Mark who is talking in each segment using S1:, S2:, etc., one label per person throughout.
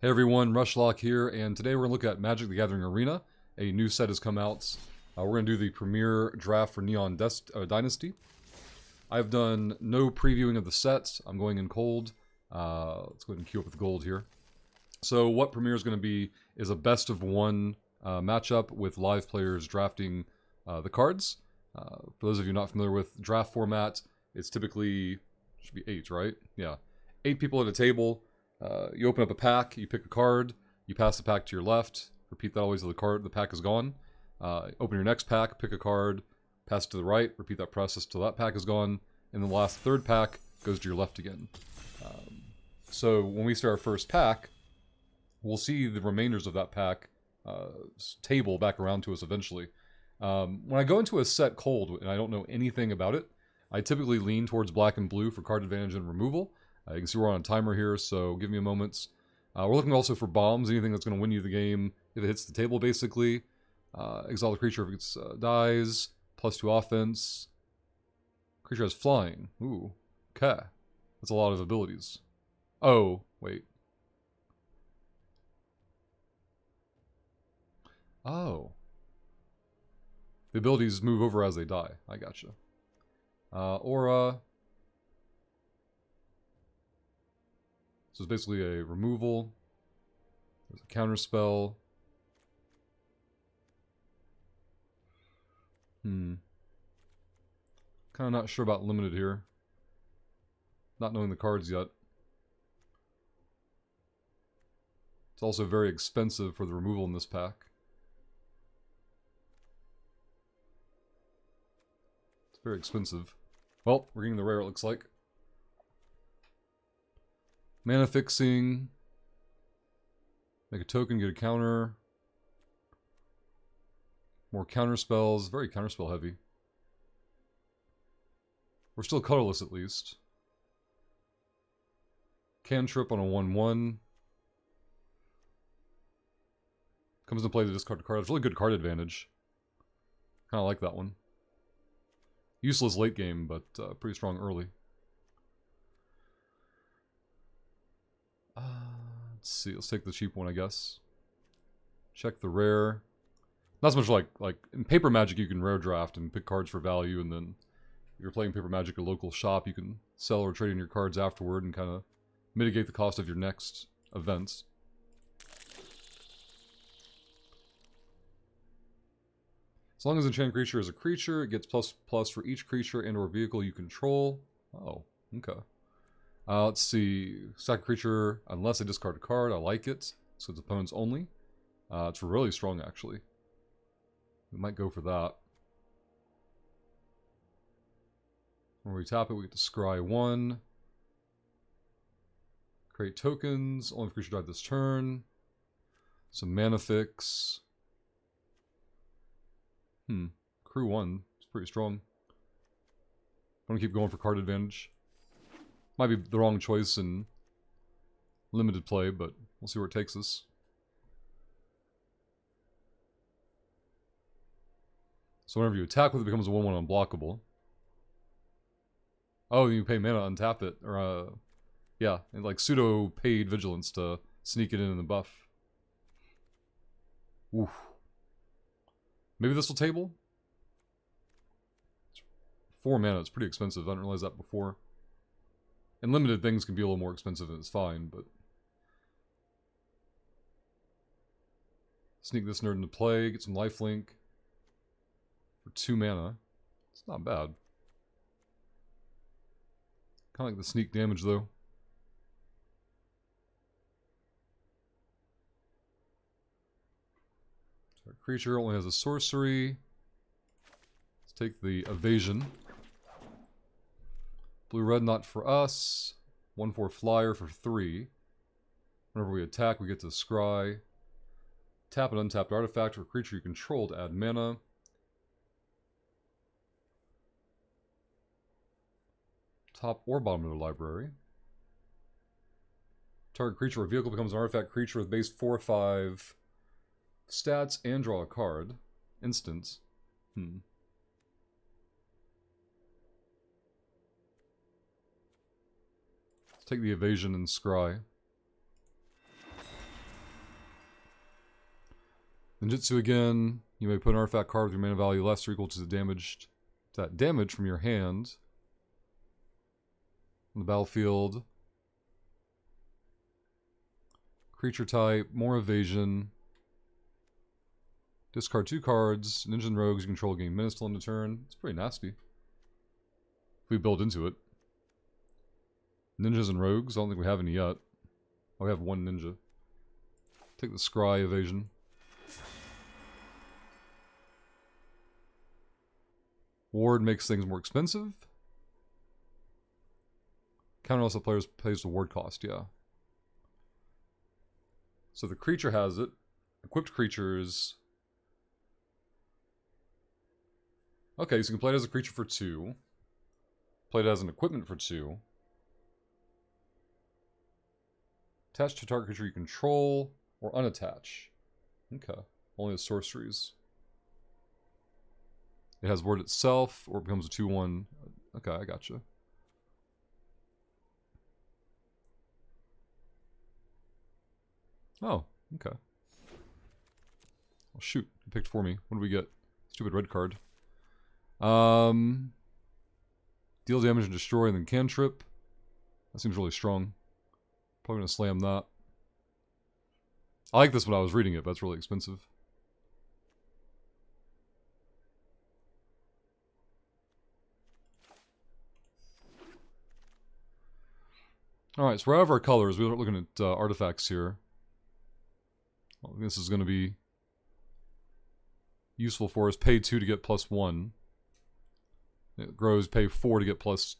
S1: Hey everyone, Rushlock here, and today we're going to look at Magic the Gathering Arena. A new set has come out. We're going to do the premier draft for Neon Dynasty. I've done no previewing of the sets. I'm going in cold. Let's go ahead and queue up with gold here. So what premier is going to be is a best of one matchup with live players drafting the cards. For those of you not familiar with draft format, it's typically, should be 8, right? Yeah. 8 people at a table. You open up a pack, you pick a card, you pass the pack to your left, repeat that always until the pack is gone. Open your next pack, pick a card, pass it to the right, repeat that process until that pack is gone, and the last third pack goes to your left again. So when we start our first pack, we'll see the remainders of that pack table back around to us eventually. When I go into a set cold and I don't know anything about it, I typically lean towards black and blue for card advantage and removal. You can see we're on a timer here, so give me a moment. We're looking also for bombs, anything that's going to win you the game if it hits the table, basically. Exile the creature if it dies, +2 offense. Creature has flying. Ooh, okay. That's a lot of abilities. Oh, wait. Oh. The abilities move over as they die. I gotcha. Aura. So it's basically a removal. There's a counter spell. Kind of not sure about limited here. Not knowing the cards yet. It's also very expensive for the removal in this pack. It's very expensive. Well, we're getting the rare, it looks like. Mana fixing. Make a token, get a counter. More counter spells. Very counter spell heavy. We're still colorless at least. Cantrip on a 1/1. Comes into play to discard a card. It's really good card advantage. Kind of like that one. Useless late game, but pretty strong early. Let's see. Let's take the cheap one, I guess. Check the rare. Not so much like in Paper Magic, you can rare draft and pick cards for value, and then if you're playing Paper Magic at a local shop, you can sell or trade in your cards afterward and kind of mitigate the cost of your next events. As long as enchanted creature is a creature, it gets +++ for each creature and/or vehicle you control. Oh, okay. Let's see. Sack a creature unless I discard a card. I like it. So it's opponents only. It's really strong, actually. We might go for that. When we tap it, we get to scry 1. Create tokens. Only if creature died this turn. Some mana fix. Crew 1. It's pretty strong. I'm going to keep going for card advantage. Might be the wrong choice in limited play, but we'll see where it takes us. So whenever you attack with it, becomes a 1/1 unblockable. Oh, you pay mana to untap it. Or, yeah, and like pseudo paid vigilance to sneak it in the buff. Oof. Maybe this will table? 4 mana, it's pretty expensive. I didn't realize that before. And limited things can be a little more expensive and it's fine, but... Sneak this nerd into play, get some lifelink. For 2 mana. It's not bad. Kind of like the sneak damage, though. Our creature only has a sorcery. Let's take the evasion. Blue-red, not for us. 1/4 flyer for 3. Whenever we attack, we get to scry. Tap an untapped artifact or creature you control to add mana. Top or bottom of the library. Target creature or vehicle becomes an artifact creature with base 4/5 stats and draw a card. Instant. Let's take the evasion and scry. Ninjutsu again. You may put an artifact card with your mana value less or equal to the damage from your hand on the battlefield. Creature type, more evasion. Discard 2 cards. Ninjas and rogues you control gain minutes till end of turn. It's pretty nasty. If we build into it. Ninjas and rogues, I don't think we have any yet. Oh, we have 1 ninja. Take the scry evasion. Ward makes things more expensive. Counter also players pays the ward cost, yeah. So the creature has it. Equipped creatures. Okay, so you can play it as a creature for 2. Play it as an equipment for 2. Attach to target creature you control, or unattach. Okay, only the sorceries. It has ward itself, or it becomes a 2/1. Okay, I gotcha. Oh, okay. Oh, shoot, you picked for me. What do we get? Stupid red card. Deal damage and destroy, and then cantrip. That seems really strong. Probably gonna slam that. I like this when I was reading it, but it's really expensive. Alright, so we're out of our colors. We're looking at artifacts here. Well, this is going to be useful for us. Pay 2 to get +1. It grows, pay 4 to get +4?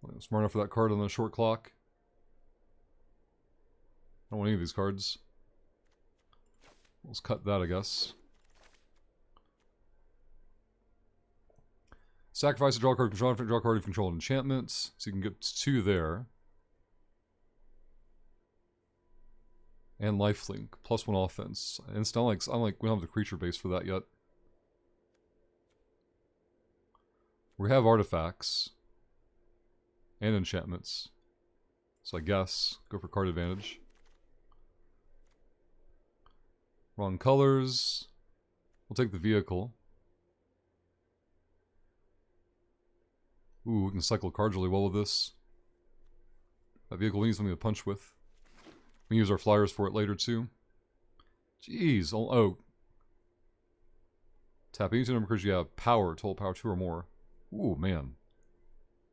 S1: I'm smart enough for that card on the short clock. I don't want any of these cards. Let's cut that, I guess. Sacrifice a draw card, draw a card if you control enchantments. So you can get 2 there. And lifelink, +1 offense. And it's not like, we don't have the creature base for that yet. We have artifacts. And enchantments. So I guess, go for card advantage. Wrong colors. We'll take the vehicle. Ooh, we can cycle cards really well with this. That vehicle, we need something to punch with. We can use our flyers for it later, too. Jeez. Oh. Tap any 2 number cards you have power, total power 2 or more. Ooh, man.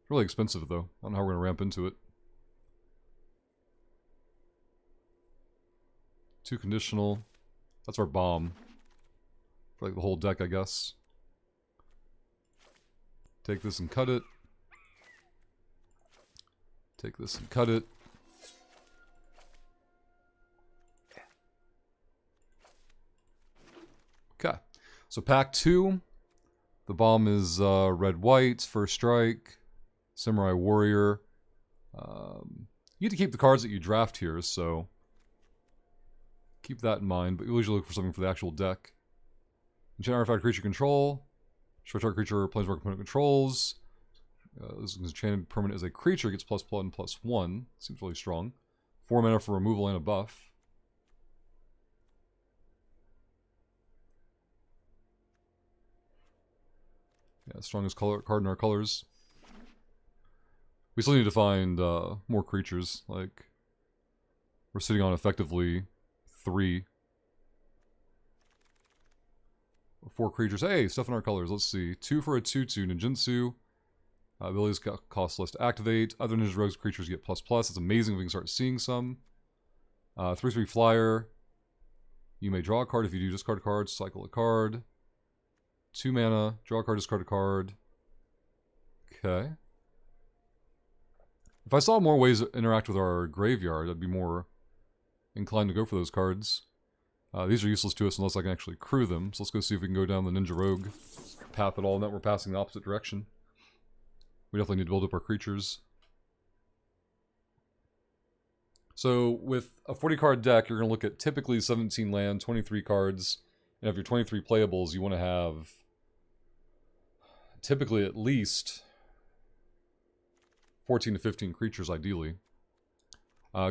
S1: It's really expensive, though. I don't know how we're going to ramp into it. 2 conditional. That's our bomb. For like the whole deck, I guess. Take this and cut it. Take this and cut it. Okay. So pack 2. The bomb is red-white, first strike, samurai warrior. You get to keep the cards that you draft here, so keep that in mind, but you usually look for something for the actual deck. Enchant artifact creature control. Short target creature planeswalker opponent controls. This is enchanted permanent as a creature, gets +1/+1. Seems really strong. 4 mana for removal and a buff. Yeah, strongest card in our colors. We still need to find more creatures. Like, we're sitting on effectively 3 or 4 creatures. Hey, stuff in our colors. Let's see. 2 for a 2/2 ninjutsu. Abilities cost less to activate. Other ninja rogues creatures get ++. It's amazing if we can start seeing some. 3/3 flyer. You may draw a card. If you do, discard a card. Cycle a card. 2 mana. Draw a card, discard a card. Okay. If I saw more ways to interact with our graveyard, I'd be more inclined to go for those cards. These are useless to us unless I can actually crew them. So let's go see if we can go down the Ninja Rogue path at all. Now we're passing the opposite direction. We definitely need to build up our creatures. So with a 40 card deck, you're going to look at typically 17 land, 23 cards. And if you're 23 playables, you want to have typically at least 14 to 15 creatures, ideally.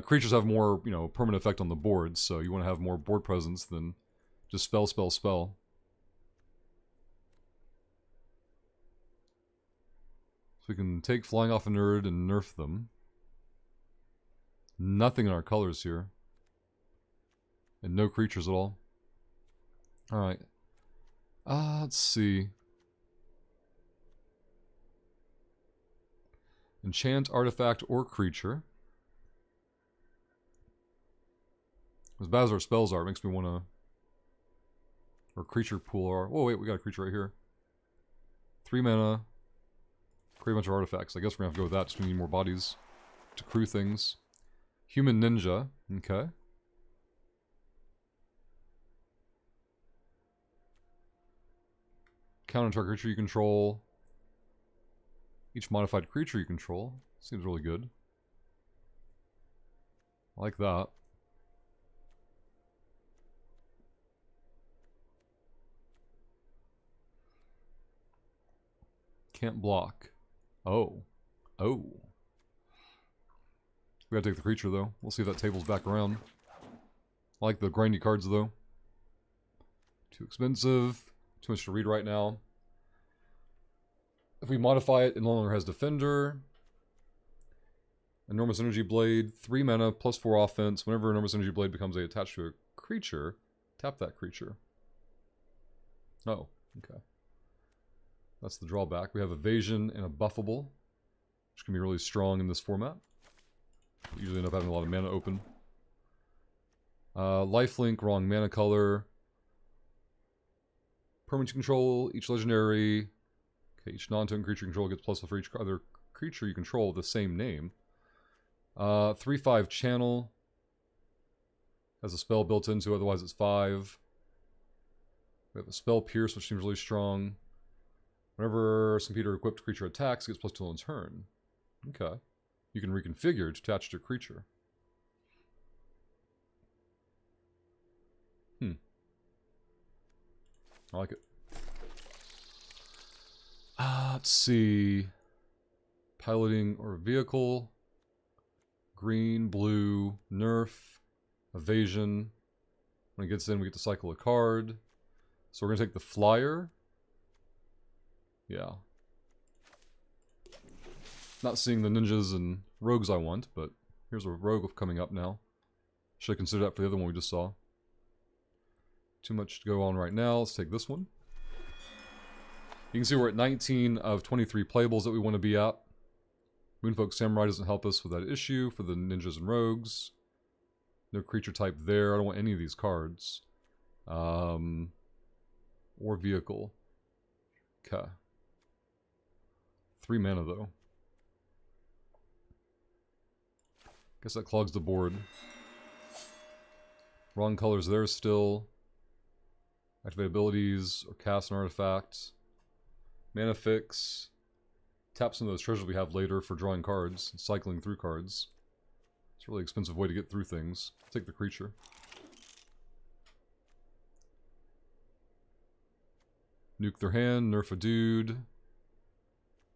S1: Creatures have more, you know, permanent effect on the board, so you want to have more board presence than just spell, spell, spell. So we can take flying off a nerd and nerf them. Nothing in our colors here. And no creatures at all. Alright. Let's see. Enchant, artifact, or creature. As bad as our spells are, it makes me want to... Or creature pool are... Oh wait, we got a creature right here. 3 mana. Create a bunch of artifacts. I guess we're going to have to go with that, just we need more bodies to crew things. Human Ninja. Okay. Counter target creature you control. Each modified creature you control. Seems really good. I like that. Can't block. Oh. Oh. We gotta take the creature, though. We'll see if that table's back around. I like the grindy cards, though. Too expensive. Too much to read right now. If we modify it, it no longer has Defender. Enormous Energy Blade. 3 mana, plus 4 offense. Whenever Enormous Energy Blade becomes attached to a creature, tap that creature. Oh, okay. That's the drawback. We have Evasion and a Buffable, which can be really strong in this format. We usually end up having a lot of mana open. Lifelink, wrong mana color. Permanent control, each legendary... Okay, each non-token creature you control gets plus for each other creature you control with the same name. 3/5 channel. Has a spell built into it, otherwise it's 5. We have a spell pierce, which seems really strong. Whenever some Peter equipped creature attacks, it gets plus 2 on turn. Okay. You can reconfigure to attach to a creature. I like it. Let's see. Piloting or vehicle. Green, blue, nerf, evasion. When it gets in, we get to cycle a card. So we're going to take the flyer. Yeah. Not seeing the ninjas and rogues I want, but here's a rogue coming up now. Should I consider that for the other one we just saw? Too much to go on right now. Let's take this one. You can see we're at 19 of 23 playables that we want to be at. Moonfolk Samurai doesn't help us with that issue for the ninjas and rogues. No creature type there. I don't want any of these cards. Or vehicle. Okay. 3 mana though. Guess that clogs the board. Wrong colors there still. Activate abilities or cast an artifact. Mana fix. Tap some of those treasures we have later for drawing cards and cycling through cards. It's a really expensive way to get through things. Take the creature. Nuke their hand, nerf a dude.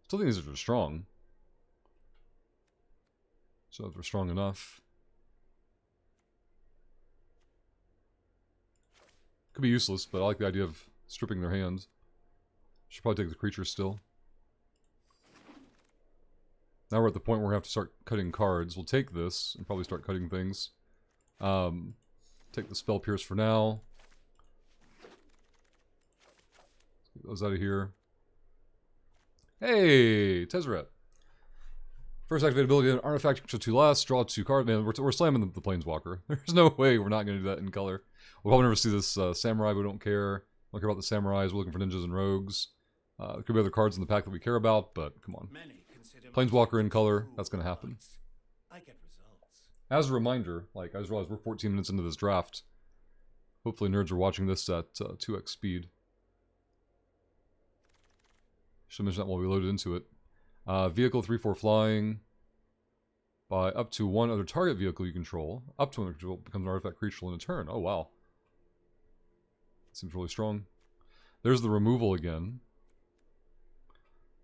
S1: Still think these are strong. So if they're strong enough. Could be useless, but I like the idea of stripping their hand. Should probably take the creature still. Now we're at the point where we're going to have to start cutting cards. We'll take this and probably start cutting things. Take the Spell Pierce for now. Get those out of here. Hey! Tezzeret. First activated ability, an artifact to 2 less, draw 2 cards. Man, we're slamming the Planeswalker. There's no way we're not going to do that in color. We'll probably never see this Samurai, but we don't care. We don't care about the Samurais. We're looking for ninjas and rogues. There could be other cards in the pack that we care about, but come on. Planeswalker in color, that's going to happen. As a reminder, like I just realized we're 14 minutes into this draft. Hopefully nerds are watching this at 2x speed. Should mention that while we loaded into it. Vehicle 3/4 flying. By up to 1 other target vehicle you control. Up to 1 control becomes an artifact creature in a turn. Oh wow. Seems really strong. There's the removal again.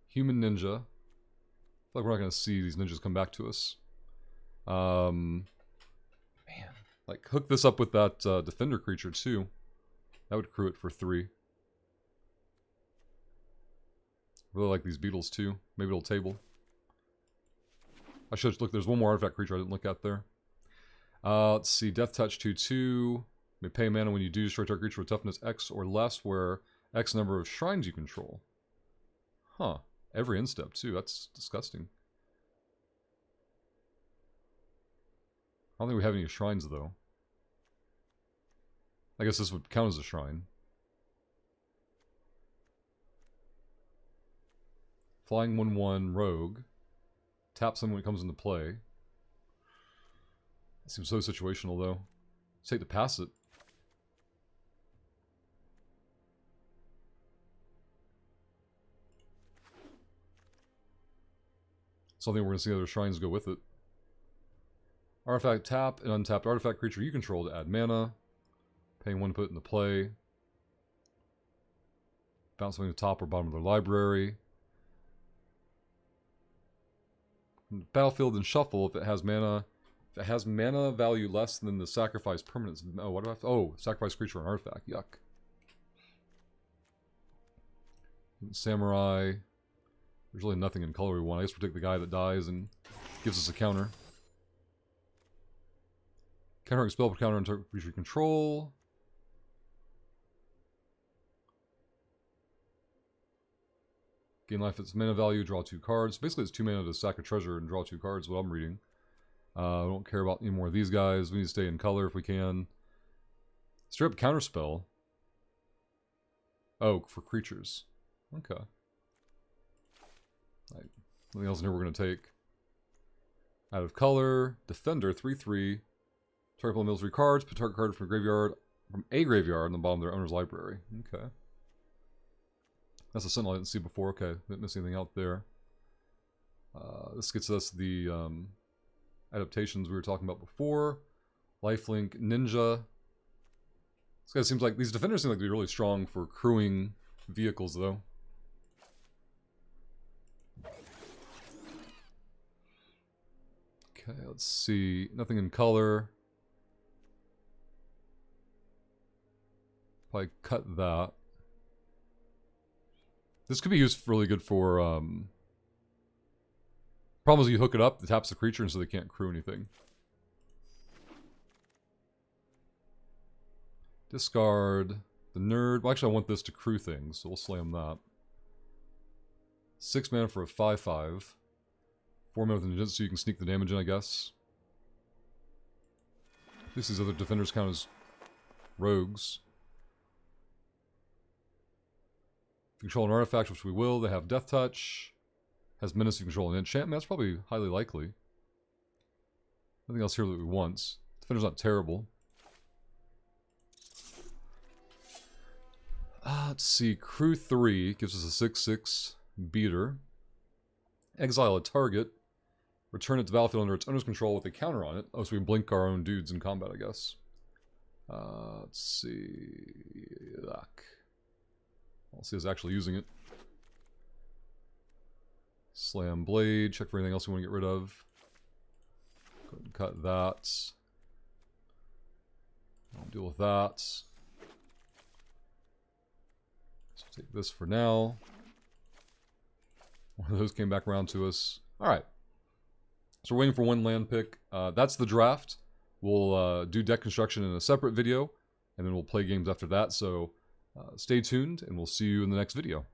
S1: Human Ninja. I feel like we're not going to see these ninjas come back to us. Like, hook this up with that defender creature, too. That would crew it for 3. Really like these beetles, too. Maybe it'll table. I should look. There's one more artifact creature I didn't look at there. Let's see. Death Touch 2/2. You may pay mana when you do destroy target creature with toughness X or less, where X number of shrines you control. Huh. Every instep, too. That's disgusting. I don't think we have any shrines, though. I guess this would count as a shrine. Flying 1/1 rogue. Taps them when it comes into play. It seems so situational, though. Let's take to pass it. Something we're going to see other shrines go with it. Artifact tap, an untapped artifact creature you control to add mana. Paying 1 to put it into play. Bounce something to the top or bottom of their library. Battlefield and shuffle if it has mana. If it has mana value less than the sacrifice permanence. Oh, what do I have? Oh, sacrifice creature or an artifact. Yuck. Samurai. There's really nothing in color we want. I guess we'll take the guy that dies and gives us a counter. Countering spell for counter on creature control. Gain life, its mana value, draw 2 cards. Basically, it's 2 mana to sack a treasure and draw 2 cards, what I'm reading. I don't care about any more of these guys. We need to stay in color if we can. Strip counterspell. Oh, for creatures. Okay. Nothing else in here we're going to take. Out of color. Defender, 3/3. Target player mills 3 cards. Put target card from a graveyard on the bottom of their owner's library. Okay. That's a Sentinel I didn't see before. Okay, didn't miss anything out there. This gets us the adaptations we were talking about before. Lifelink, Ninja. This guy seems like... These defenders seem like they'd be really strong for crewing vehicles, though. Okay, let's see. Nothing in color. Probably cut that. This could be used really good for, problem is you hook it up, it taps the creature, and so they can't crew anything. Discard the nerd. Well, actually, I want this to crew things, so we'll slam that. 6 mana for a 5/5. 4 mana with an agent, so you can sneak the damage in, I guess. At least these other defenders count as rogues. If you control an artifact, which we will, they have Death Touch. Has Menace, you control an enchantment. That's probably highly likely. Nothing else here that we want. Defender's not terrible. Let's see. Crew 3 gives us a 6/6 beater. Exile a target. Return it to battlefield under its owner's control with a counter on it. Oh, so we can blink our own dudes in combat, I guess. Let's see. Yuck. I'll see us actually using it. Slam Blade. Check for anything else we want to get rid of. Go ahead and cut that. I'll deal with that. So take this for now. One of those came back around to us. Alright. So we're waiting for one land pick. That's the draft. We'll do deck construction in a separate video. And then we'll play games after that. So stay tuned, and we'll see you in the next video.